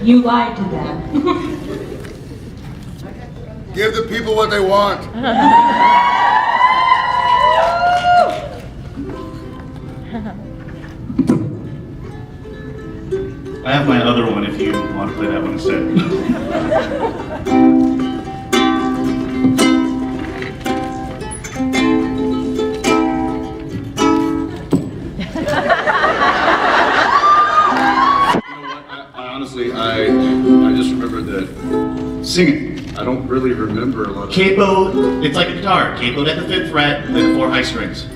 You lied to them. Give the people what they want. I have my other one if you want to play that one instead. I just remember that singing. I don't really remember a lot of Capo, it's like a guitar. Capoed at the 5th fret, then 4 high strings.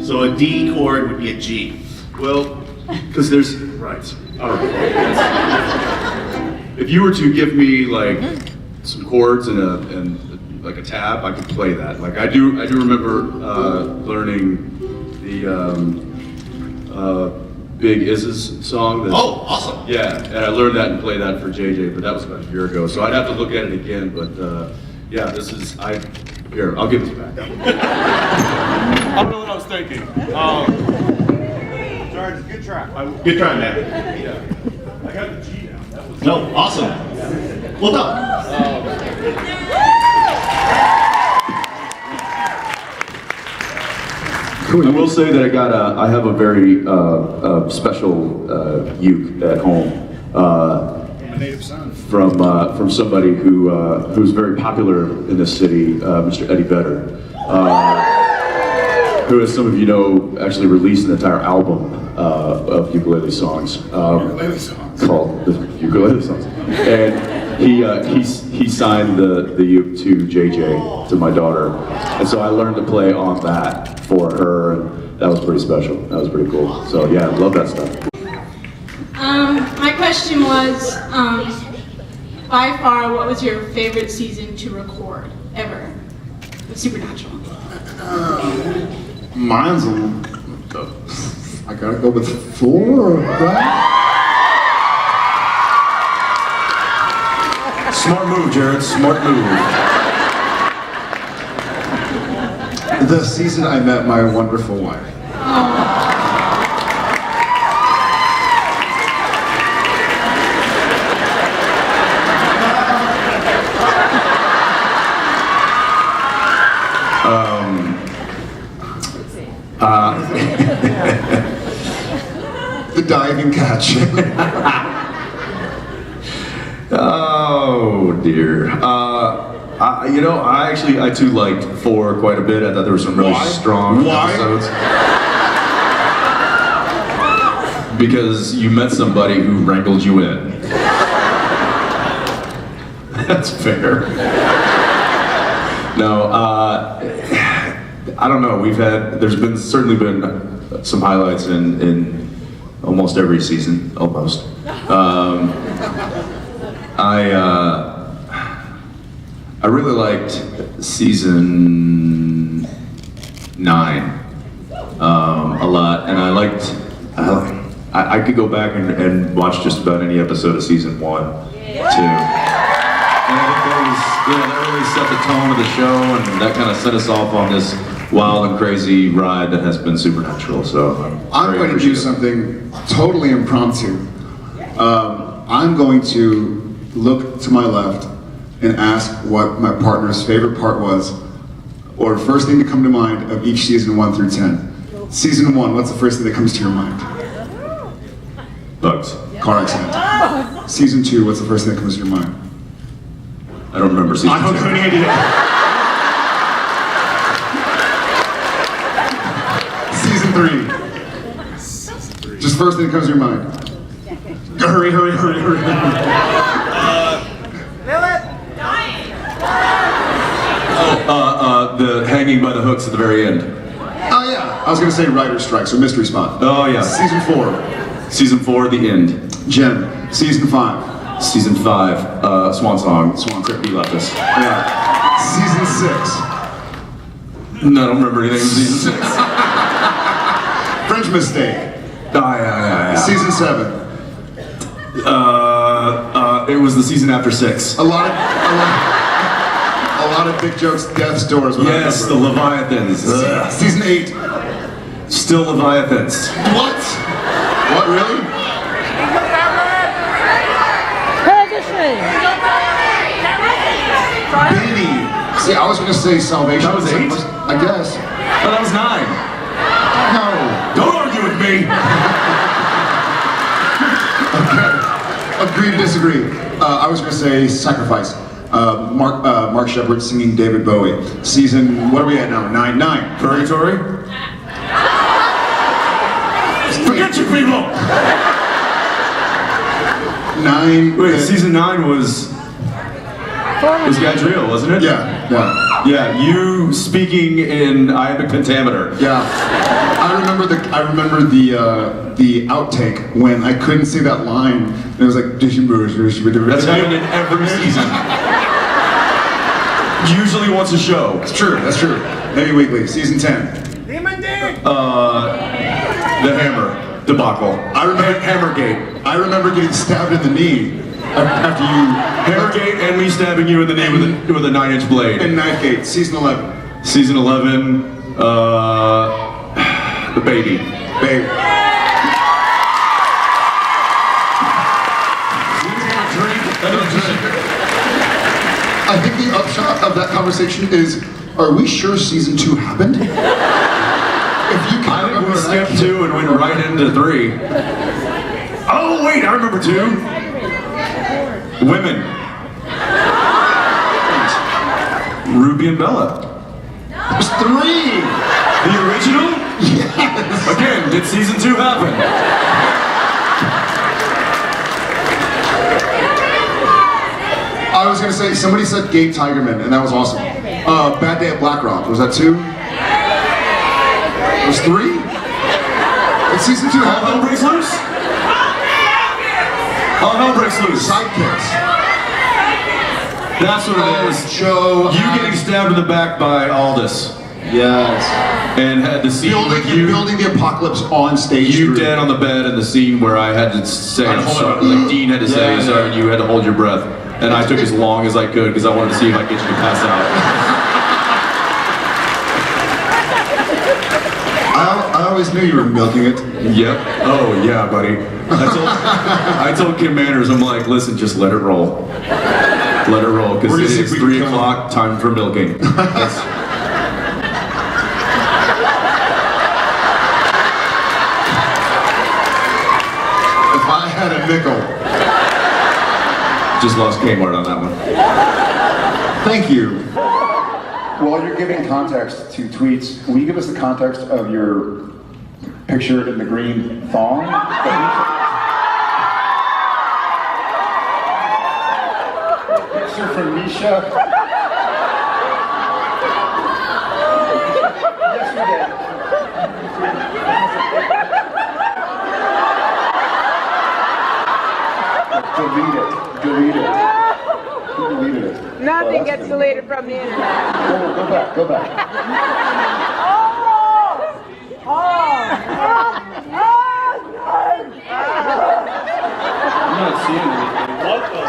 So a D chord would be a G. Well, because there's right. All right. If you were to give me like some chords and like a tab, I could play that. Like I do remember learning the Big Iz's song. Oh, awesome! Yeah, and I learned that and played that for JJ, but that was about a year ago. So I'd have to look at it again. But yeah, here, I'll give this back. I don't know what I was thinking. Sorry, it's a good try. Good try, man. Yeah. I got the G now. That was No, awesome. Well done. I will say that I have a very special uke at home. a native son. From somebody who's very popular in this city, Mr. Eddie Vedder, who, as some of you know, actually released an entire album of ukulele songs, called the Ukulele Songs, and he signed the uke to JJ, to my daughter, and so I learned to play on that for her, and that was pretty special. That was pretty cool. So yeah, I love that stuff. My question was, by far, what was your favorite season to record ever with Supernatural? Mine's I gotta go with 4, right? Smart move, Jared. Smart move. The season I met my wonderful wife. The diving catch. Oh dear. I too liked 4 quite a bit. I thought there were some really strong episodes. Because you met somebody who wrangled you in. That's fair. No, I don't know. There's certainly been some highlights in almost every season, almost. I really liked season 9 a lot, and I could go back and watch just about any episode of season 1 too. And I think that really set the tone of the show, and that kind of set us off on this wild and crazy ride that has been Supernatural. So I'm going to do something totally impromptu. I'm going to look to my left and ask what my partner's favorite part was, or first thing to come to mind of each season 1 through 10. Season 1, what's the first thing that comes to your mind? Bugs. Car accident. Season 2, what's the first thing that comes to your mind? I don't remember season 2. I don't have any idea. Season 3. Just first thing that comes to your mind. Hurry. The hanging by the hooks at the very end. Oh yeah, I was gonna say writer's strike, so mystery spot. Oh yeah. Season 4. Season 4, the end. Jen, season 5. Season 5, Swan Song. Swan Song, you left us. Yeah. Season 6. No, I don't remember anything from season 6. French Mistake. Oh yeah. Season 7. It was the season after 6. A lot of big jokes, death doors. Yes, the Leviathans. Season 8. Still Leviathans. What? What, really? Benny. See, I was going to say Salvation. That was 8? I guess. Oh, that was 9. No. Don't argue with me. Okay. Agree to disagree. I was going to say Sacrifice. Mark Shepard singing David Bowie. Season, what are we at now? 9. Purgatory? Forget you people! 9. Wait, season 9 was Gadriel, wasn't it? Yeah. Yeah, you speaking in iambic pentameter. Yeah. I remember the outtake when I couldn't see that line. And it was like That's happened in every season. Usually once a show. That's true. Maybe weekly. Season 10. The Hammer debacle. I remember Hammergate. I remember getting stabbed in the knee after you. Hammergate and me stabbing you in the knee with a 9-inch blade. And Knife Gate. Season 11. Season 11. The Baby. Babe. I think the upshot of that conversation is, are we sure season 2 happened? If you can I think remember, we skipped 2 and went right into 3. Oh wait, I remember 2. Women. Ruby and Bella. There's 3. The original? Yes. Again, did season 2 happen? I was gonna say, somebody said Gay Tigerman, and that was awesome. Bad Day at Black Rock, was that 2? It was 3? Did season 2 All Hell happen? Breaks Loose? All Hell Breaks Loose. Sidekicks. That's what it is. Joe. You getting stabbed in the back by Aldous. Yes. And had the scene with you. Building the apocalypse on stage. You through. dead on the bed in the scene where I had to say I'm sorry. Like Dean had to say Yeah. sorry and you had to hold your breath. And I took as long as I could because I wanted to see if I could get you to pass out. I always knew you were milking it. Yep. Oh yeah, buddy. I told Kim Manners, I'm like, listen, just let it roll. Let it roll, because We're it gonna see is if we can 3 kill him. o'clock, time for milking. If I had a nickel. Just lost Kmart on that one. Thank you. While you're giving context to tweets, will you give us the context of your picture in the green thong? Picture from Misha. Yes, we did. Delete it. Delete it. Who deleted it? Nothing gets deleted from the internet. Go back. Go back. I'm not seeing anything. What the?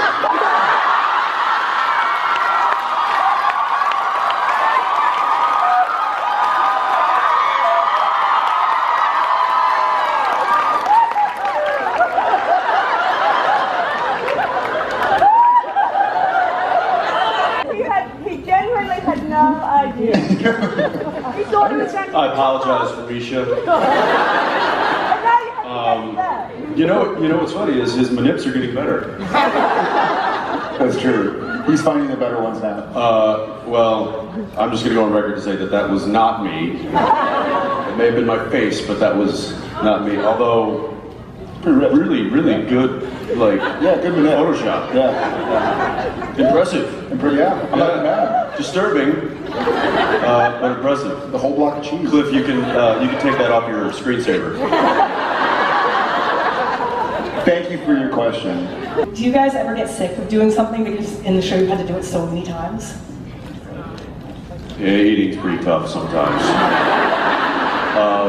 He genuinely had no idea. He thought it was actually. I apologize for Risha. You know what's funny is his manips are getting better. That's true. He's finding the better ones now. Well, I'm just gonna go on record to say that was not me. It may have been my face, but that was not me. Although, really good, like, Yeah, good manip. Photoshop. Yeah. Impressive. Yeah. I'm not mad. Disturbing, but impressive. The whole block of cheese. Cliff, you can take that off your screensaver. Thank you for your question. Do you guys ever get sick of doing something because in the show you've had to do it so many times? Yeah, eating's pretty tough sometimes.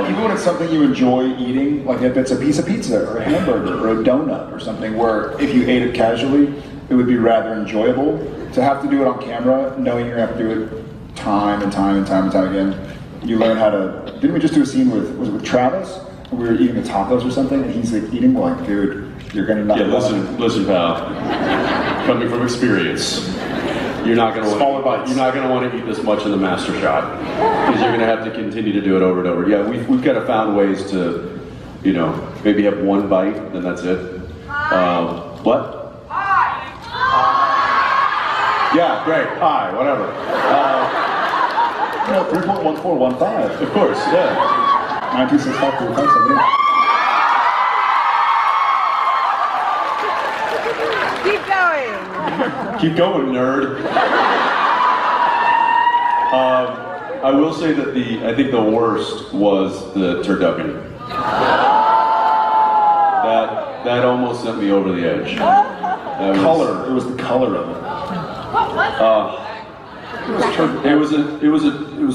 Even when it's something you enjoy eating, like if it's a piece of pizza or a hamburger or a donut or something where if you ate it casually, it would be rather enjoyable. To have to do it on camera, knowing you're gonna have to do it time and time again, you learn how to, didn't we just do a scene with, was it with Travis? we were eating the tacos or something, and he's like eating, we're like, dude, you're gonna not. Yeah, listen, pal. Coming from experience, you're not gonna Smaller bites. You're not gonna want to eat this much in the master shot because you're gonna have to continue to do it over and over. Yeah, we've kind of found ways to, you know, maybe have one bite, then that's it. What? Yeah, great. Pie, whatever. 3.1415. Of course, yeah. 9265357. Keep going. Keep going, nerd. I will say that I think the worst was the turducken. That almost sent me over the edge. Color. It was the color of it. It was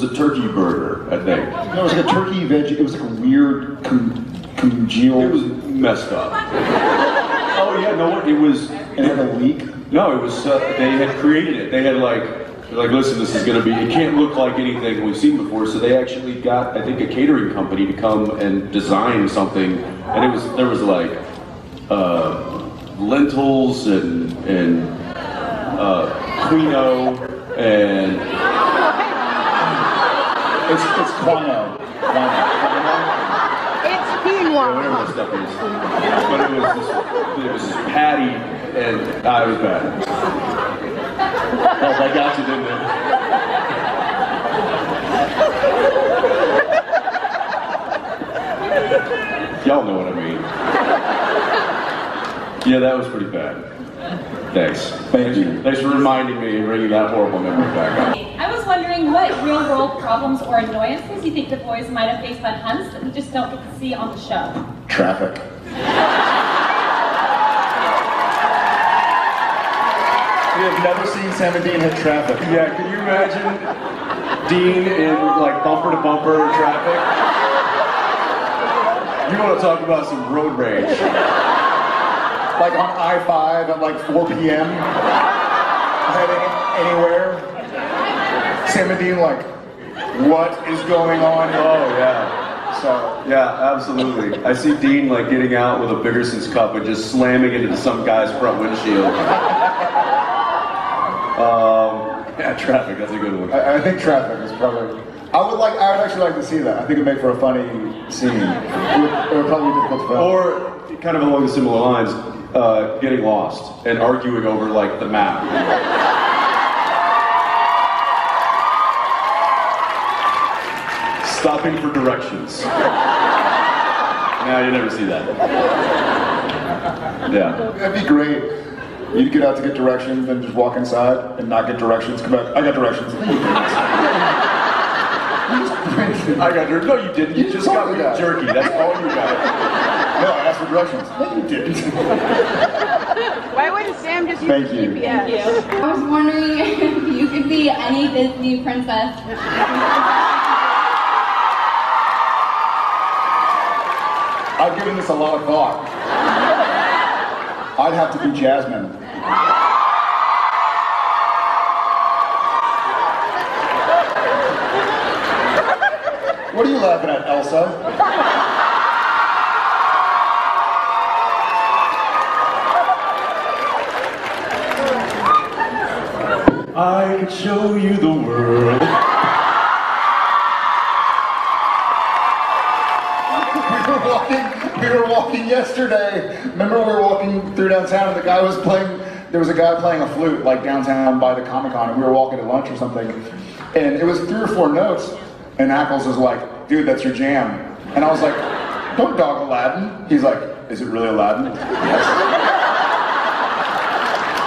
a turkey burger, I think. No, it was like a turkey veggie. It was like a weird congealed. It was messed up. Oh yeah, no, it was. It had a leak. No, it was. They had created it. They had like, listen, this is gonna be. It can't look like anything we've seen before. So they actually got, I think, a catering company to come and design something, and there was like lentils and quinoa and it's quino. It's quinoa. whatever that stuff is. But it was this patty, and it was bad. Oh, I got you, didn't it? Y'all know what I mean. Yeah, that was pretty bad. Thanks. Thank you. Thanks for reminding me and bringing that horrible memory back up. I was wondering what real-world problems or annoyances you think the boys might have faced on hunts that we just don't get to see on the show. Traffic. We have never seen Sam and Dean hit traffic. Yeah, can you imagine Dean in like bumper to bumper traffic? You want to talk about some road rage? Like on I-5 at like 4 p.m. heading anywhere. Sam and Dean like, what is going on? Oh yeah. So Yeah, absolutely. I see Dean like getting out with a Biggerson's cup and just slamming it into some guy's front windshield. Yeah, traffic, that's a good one. I think traffic is probably. I would actually like to see that. I think it'd make for a funny scene. It would probably be difficult to film. Or kind of along the similar lines, getting lost and arguing over like the map. Stopping for directions. No, you never see that. Yeah. That'd be great. You'd get out to get directions, then just walk inside and not get directions. Come back. I got directions. I got directions. No, you didn't. You just got me jerky. That's all you got. No, I asked for directions. No, you didn't. Why wouldn't Sam just use Thank you. GPS? I was wondering if you could be any Disney princess. I've given this a lot of thought. I'd have to be Jasmine. What are you laughing at, Elsa? I could show you the world. We were walking yesterday. Remember we were walking through downtown and there was a guy playing a flute like downtown by the Comic-Con, and we were walking to lunch or something. And it was 3 or 4 notes, and Ackles was like, dude, that's your jam. And I was like, don't dog Aladdin. He's like, is it really Aladdin? Yes.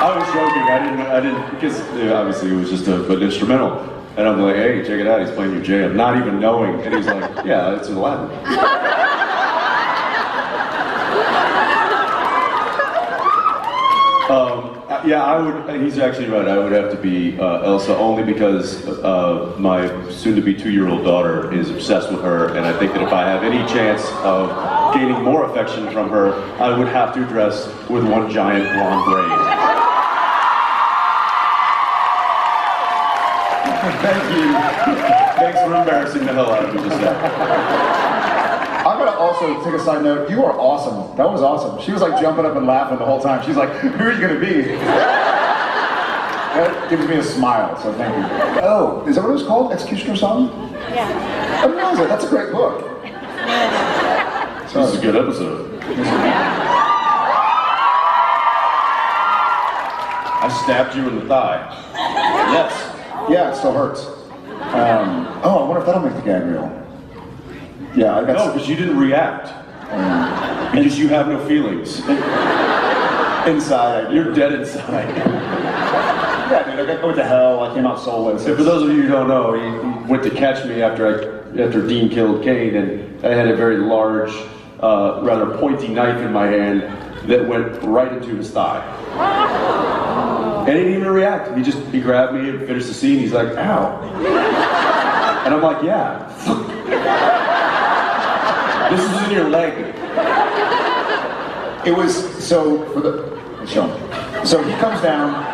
I was joking. I didn't, because obviously it was just an instrumental. And I'm like, hey, check it out. He's playing your jam, not even knowing. And he's like, yeah, it's Aladdin. Yeah, I would. He's actually right. I would have to be Elsa only because my soon-to-be 2-year-old daughter is obsessed with her, and I think that if I have any chance of gaining more affection from her, I would have to dress with one giant blonde braid. Thank you. Thanks for embarrassing the hell out of me just now. I'm to also take a side note. You are awesome. That was awesome. She was like jumping up and laughing the whole time. She's like, who are you going to be? That gives me a smile, so thank you. Oh, is that what it was called? Executioner Song? Yeah. Amazing. That's a great book. This is a good episode. I stabbed you in the thigh. Yes. Yeah, it still hurts. Oh, I wonder if that'll make the gag reel. Yeah, I got No, because you didn't react. Because you have no feelings. inside. You're dead inside. Yeah, dude, I went to hell. I came out soulless. And for those of you who don't know, he went to catch me after Dean killed Kane, and I had a very large, rather pointy knife in my hand that went right into his thigh. And he didn't even react. He grabbed me and finished the scene. He's like, ow. And I'm like, yeah. This is in your leg. It was, so, for the, show him. So he comes down,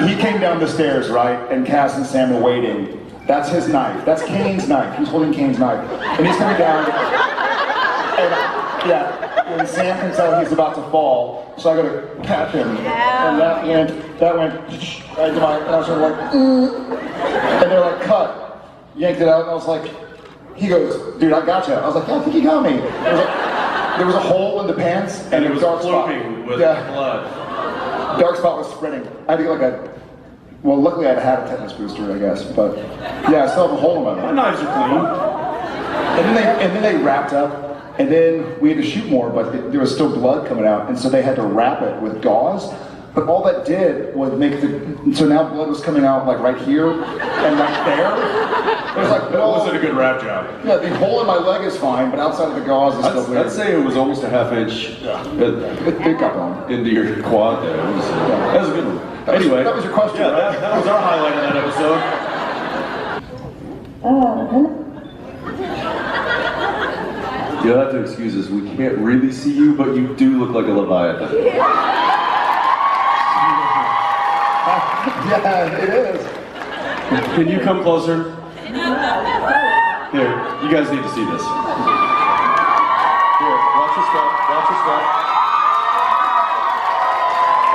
he came down the stairs, right? And Cass and Sam were waiting. That's his knife. That's Kane's knife. He's holding Kane's knife. And he's coming down, and and Sam can tell he's about to fall, so I go to catch him. And that went right to my, and I was sort of like, and they're like, cut. Yanked it out, and I was like, he goes, dude, I gotcha. I was like, yeah, I think he got me. There was a hole in the pants, and it was dark spot. floating with blood. Dark spot was spreading. I had to get like a, well, luckily I had a tetanus booster, I guess, but yeah, I still have a hole in my My leg. knives are clean. And then they wrapped up, and then we had to shoot more, but there was still blood coming out, and so they had to wrap it with gauze. But all that did was make so now blood was coming out like right here and right there. It was like, That wasn't a good wrap job. yeah, the hole in my leg is fine, but outside of the gauze is still bleeding. I'd say it was almost a half-inch It got going. into your quad there. That was a good one. Anyway, that was your question, yeah, right? that was our highlight of that episode. You'll have to excuse us. We can't really see you, but you do look like a Leviathan. Yeah, it is. Can you come closer? Here, you guys need to see this. Here, watch your step. Watch your step.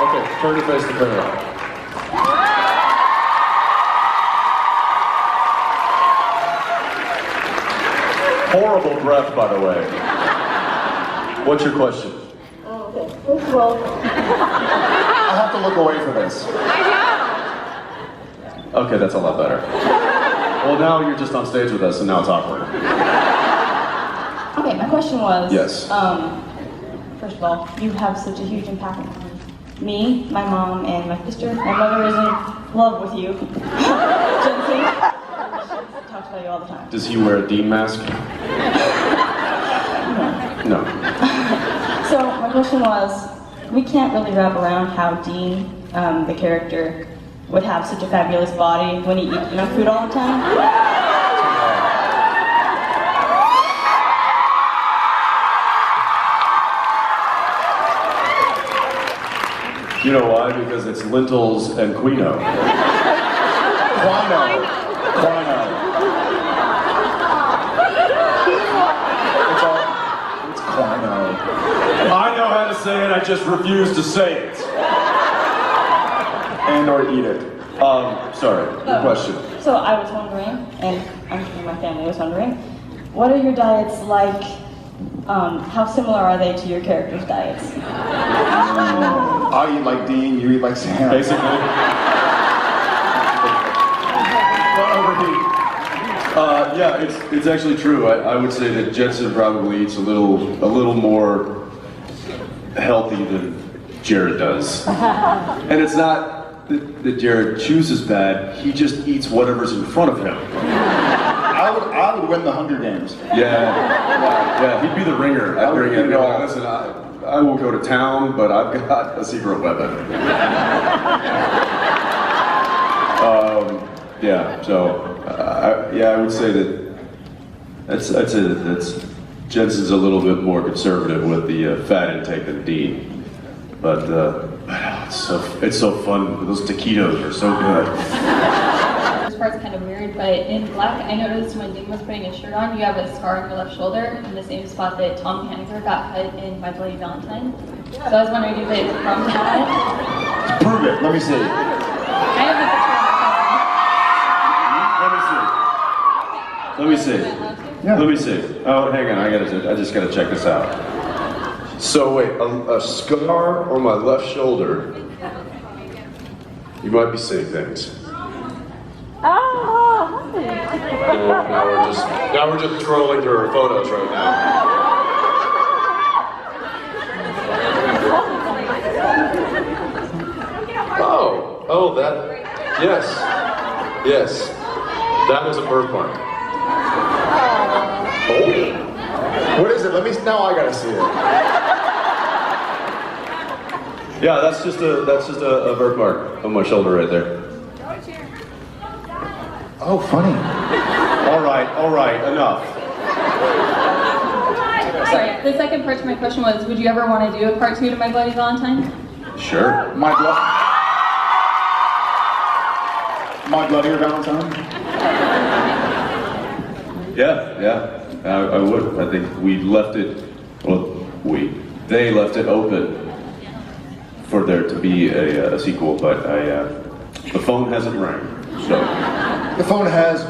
Okay, turn your face to camera. Horrible breath, by the way. What's your question? First of all, I have to look away for this. Okay, that's a lot better. Well, now you're just on stage with us, and now it's awkward. Okay, my question was, Yes. First of all, you have such a huge impact on me, my mom, and my sister. My mother is in love with you. Jensen. She talks about you all the time. Does he wear a Dean mask? No. So my question was, we can't really wrap around how Dean, the character, would have such a fabulous body when he eats junk food all the time. You know why? Because it's lentils and quinoa. Quino. It's quino. I know how to say it, I just refuse to say it. And or eat it. Sorry, your question. So I was wondering, and I'm sure my family was wondering, what are your diets like? How similar are they to your characters' diets? I eat like Dean, you eat like Sam. Basically. Don't overheat. Yeah, it's actually true. I would say that Jensen probably eats a little more healthy than Jared does. And it's not that Jared chooses bad, he just eats whatever's in front of him. I would win the Hunger Games. Yeah, he'd be the ringer. I'd bring in, listen, I will go to town, but I've got a secret weapon. I would say I'd say that's Jensen's a little bit more conservative with the fat intake than Dean, but it's so fun. Those taquitos are so good. part's kind of weird, but in Black, I noticed when Dean was putting his shirt on, you have a scar on your left shoulder in the same spot that Tom Hanks got cut in My Bloody Valentine. So I was wondering if it's from that. Prove it. Let me see. I have a Let me see. Yeah. Let me see. Oh, hang on. I just gotta check this out. So wait, a scar on my left shoulder. You might be seeing things. Oh, Now we're just trolling through her photos right now. Oh, that. Yes. That is a birthmark. Oh. What is it? Now I gotta see it. Yeah, that's just a birthmark on my shoulder right there. Oh, funny. All right, enough. Sorry, the second part to my question was, would you ever want to do a part 2 to My Bloody Valentine? Sure. My Bloodier Valentine? Yeah, I would. I think they left it open for there to be a sequel, but the phone hasn't rang, so. The phone has.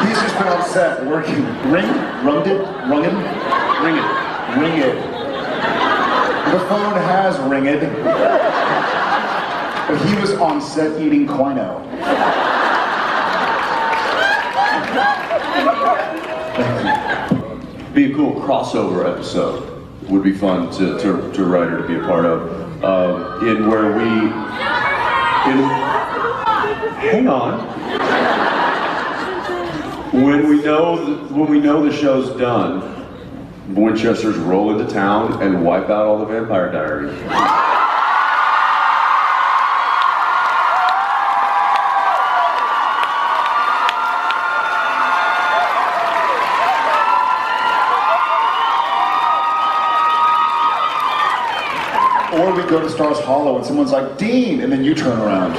He's just been on set working. Ring it. The phone has ringed. But he was on set eating quino. Be a cool crossover episode. Would be fun to write or to be a part of. Hang on. When we know the show's done, Winchesters roll into town and wipe out all the Vampire Diaries. Or we go to Stars Hollow and someone's like, Dean, and then you turn around.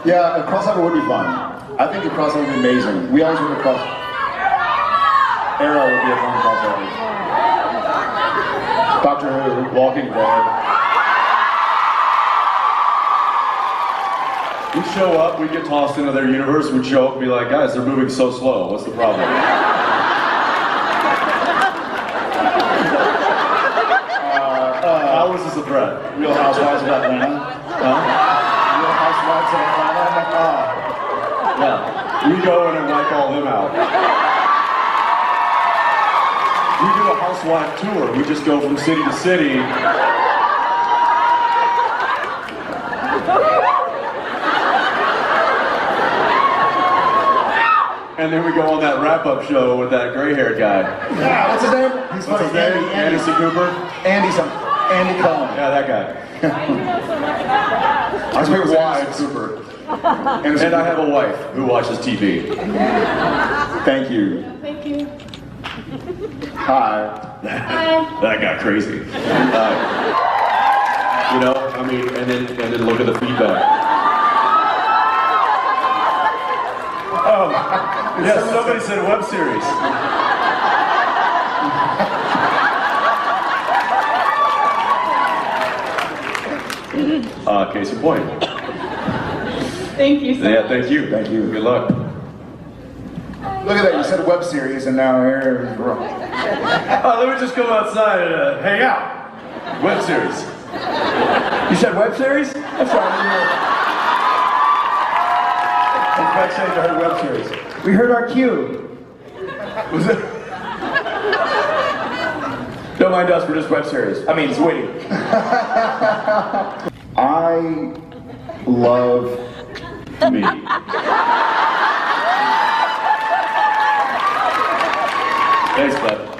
Yeah, a crossover would be fun. I think a crossover would be amazing. We always want a cross. Arrow would be a fun crossover. Doctor Who, Walking Dead. We'd show up, we'd get tossed into their universe, we'd show up and be like, guys, they're moving so slow, what's the problem? How is this a threat? Real Housewives of Atlanta. Real Housewives of Atlanta. Yeah, we go in and wipe all them out. We do a housewife tour. We just go from city to city. And then we go on that wrap-up show with that gray-haired guy. Yeah, what's his name? He's What's his name? Anderson Cooper? Andy Cohen. Yeah, that guy. I speak wives. Cooper. And I have a wife who watches TV. Thank you. Thank you. Hi. That got crazy. And then look at the feedback. Oh, yeah, somebody said web series. Case in point. Thank you so much. Yeah, thank you. Thank you. Good luck. Look at that, you said web series and now here. Let me just go outside and hang out. Web series. You said web series? That's right. Backstage, I heard web series. We heard our cue. Was it? Don't mind us, we're just web series. I mean, it's witty. I love Me. Thanks, bud.